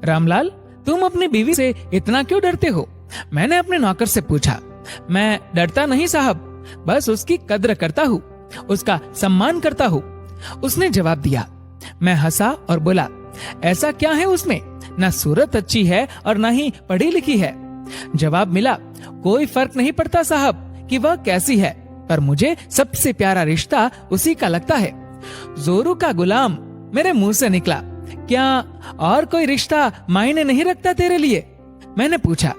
रामलाल, तुम अपनी बीवी से इतना क्यों डरते हो? मैंने अपने नौकर से पूछा। मैं डरता नहीं साहब, बस उसकी कद्र करता हूँ, उसका सम्मान करता हूँ, उसने जवाब दिया। मैं हंसा और बोला, ऐसा क्या है उसमें? ना सूरत अच्छी है और ना ही पढ़ी लिखी है। जवाब मिला, कोई फर्क नहीं पड़ता साहब कि वह कैसी है, पर मुझे सबसे प्यारा रिश्ता उसी का लगता है। जोरू का गुलाम मेरे मुंह से निकला। क्या और कोई रिश्ता मायने नहीं रखता तेरे लिए? मैंने पूछा।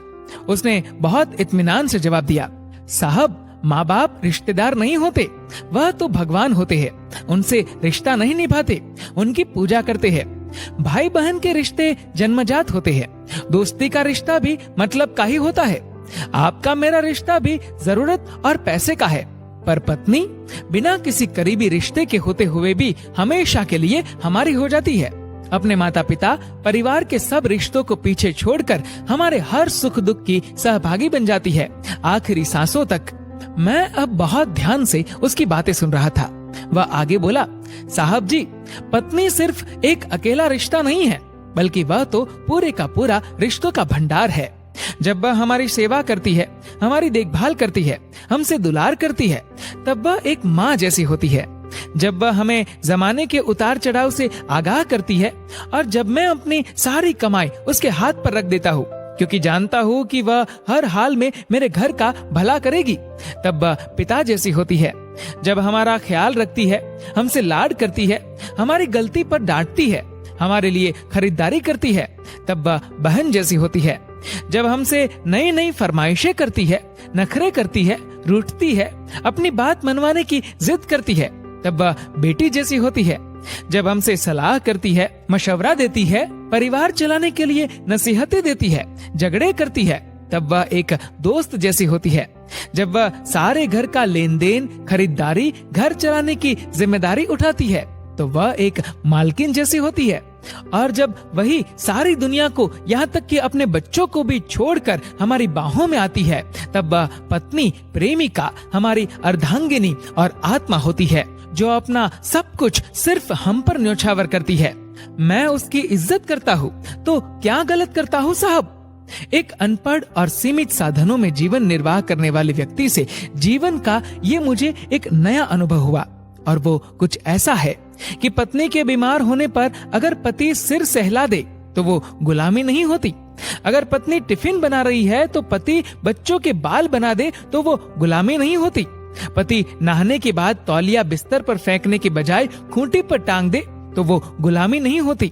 उसने बहुत इत्मीनान से जवाब दिया, साहब, माँ बाप रिश्तेदार नहीं होते, वह तो भगवान होते हैं। उनसे रिश्ता नहीं निभाते, उनकी पूजा करते हैं। भाई बहन के रिश्ते जन्मजात होते हैं, दोस्ती का रिश्ता भी मतलब का ही होता है। आपका मेरा रिश्ता भी जरूरत और पैसे का है, पर पत्नी बिना किसी करीबी रिश्ते के होते हुए भी हमेशा के लिए हमारी हो जाती है। अपने माता पिता, परिवार के सब रिश्तों को पीछे छोड़कर हमारे हर सुख दुख की सहभागी बन जाती है, आखिरी सांसों तक। मैं अब बहुत ध्यान से उसकी बातें सुन रहा था। वह आगे बोला, साहब जी, पत्नी सिर्फ एक अकेला रिश्ता नहीं है, बल्कि वह तो पूरे का पूरा रिश्तों का भंडार है। जब वह हमारी सेवा करती है, हमारी देखभाल करती है, हमसे दुलार करती है, तब वह एक माँ जैसी होती है। जब वह हमें जमाने के उतार चढ़ाव से आगाह करती है, और जब मैं अपनी सारी कमाई उसके हाथ पर रख देता हूँ, क्योंकि जानता हूँ कि वह हर हाल में मेरे घर का भला करेगी, तब वह पिता जैसी होती है। जब हमारा ख्याल रखती है, हमसे लाड करती है, हमारी गलती पर डांटती है, हमारे लिए खरीदारी करती है, तब वह बहन जैसी होती है। जब हमसे नई नई फरमाइशें करती है, नखरे करती है, रूठती है, अपनी बात मनवाने की जिद करती है, तब वह बेटी जैसी होती है। जब हमसे सलाह करती है, मशवरा देती है, परिवार चलाने के लिए नसीहतें देती है, झगड़े करती है, तब वह एक दोस्त जैसी होती है। जब वह सारे घर का लेन देन, खरीदारी, घर चलाने की जिम्मेदारी उठाती है, तो वह एक मालकिन जैसी होती है। और जब वही सारी दुनिया को, यहाँ तक कि अपने बच्चों को भी छोड़कर हमारी बाहों में आती है, तब वह पत्नी, प्रेमिका, हमारी अर्धांगिनी और आत्मा होती है, जो अपना सब कुछ सिर्फ हम पर न्योछावर करती है। मैं उसकी इज्जत करता हूँ, तो क्या गलत करता हूँ साहब? एक अनपढ़ और सीमित साधनों में जीवन निर्वाह करने वाले व्यक्ति से जीवन का ये मुझे एक नया अनुभव हुआ, और वो कुछ ऐसा है कि पत्नी के बीमार होने पर अगर पति सिर सहला दे तो वो गुलामी नहीं होती। अगर पत्नी टिफिन बना रही है तो पति बच्चों के बाल बना दे तो वो गुलामी नहीं होती। पति नहाने के बाद तौलिया बिस्तर पर फेंकने के बजाय खूंटी पर टांग दे तो वो गुलामी नहीं होती।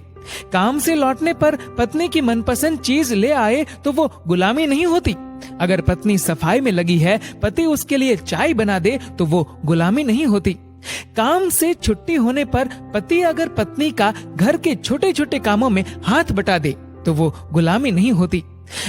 काम से लौटने पर पत्नी की मनपसंद चीज ले आए तो वो गुलामी नहीं होती। अगर पत्नी सफाई में लगी है, पति उसके लिए चाय बना दे तो वो गुलामी नहीं होती। काम से छुट्टी होने पर पति अगर पत्नी का घर के छोटे छोटे कामों में हाथ बटा दे तो वो गुलामी नहीं होती।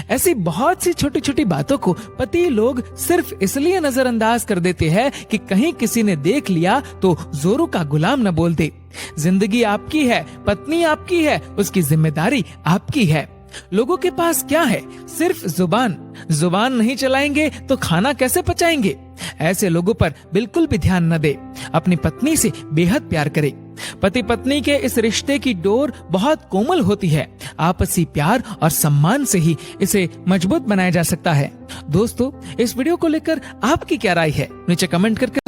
ऐसी बहुत सी छोटी छोटी बातों को पति लोग सिर्फ इसलिए नजरअंदाज कर देते हैं कि कहीं किसी ने देख लिया तो जोरू का गुलाम न बोल दे। जिंदगी आपकी है, पत्नी आपकी है, उसकी जिम्मेदारी आपकी है। लोगों के पास क्या है? सिर्फ जुबान। जुबान नहीं चलाएंगे तो खाना कैसे पचाएंगे? ऐसे लोगों पर बिल्कुल भी ध्यान न दे। अपनी पत्नी से बेहद प्यार करे। पति पत्नी के इस रिश्ते की डोर बहुत कोमल होती है। आपसी प्यार और सम्मान से ही इसे मजबूत बनाया जा सकता है। दोस्तों, इस वीडियो को लेकर आपकी क्या राय है? नीचे कमेंट करके।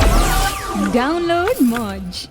डाउनलोड मौज।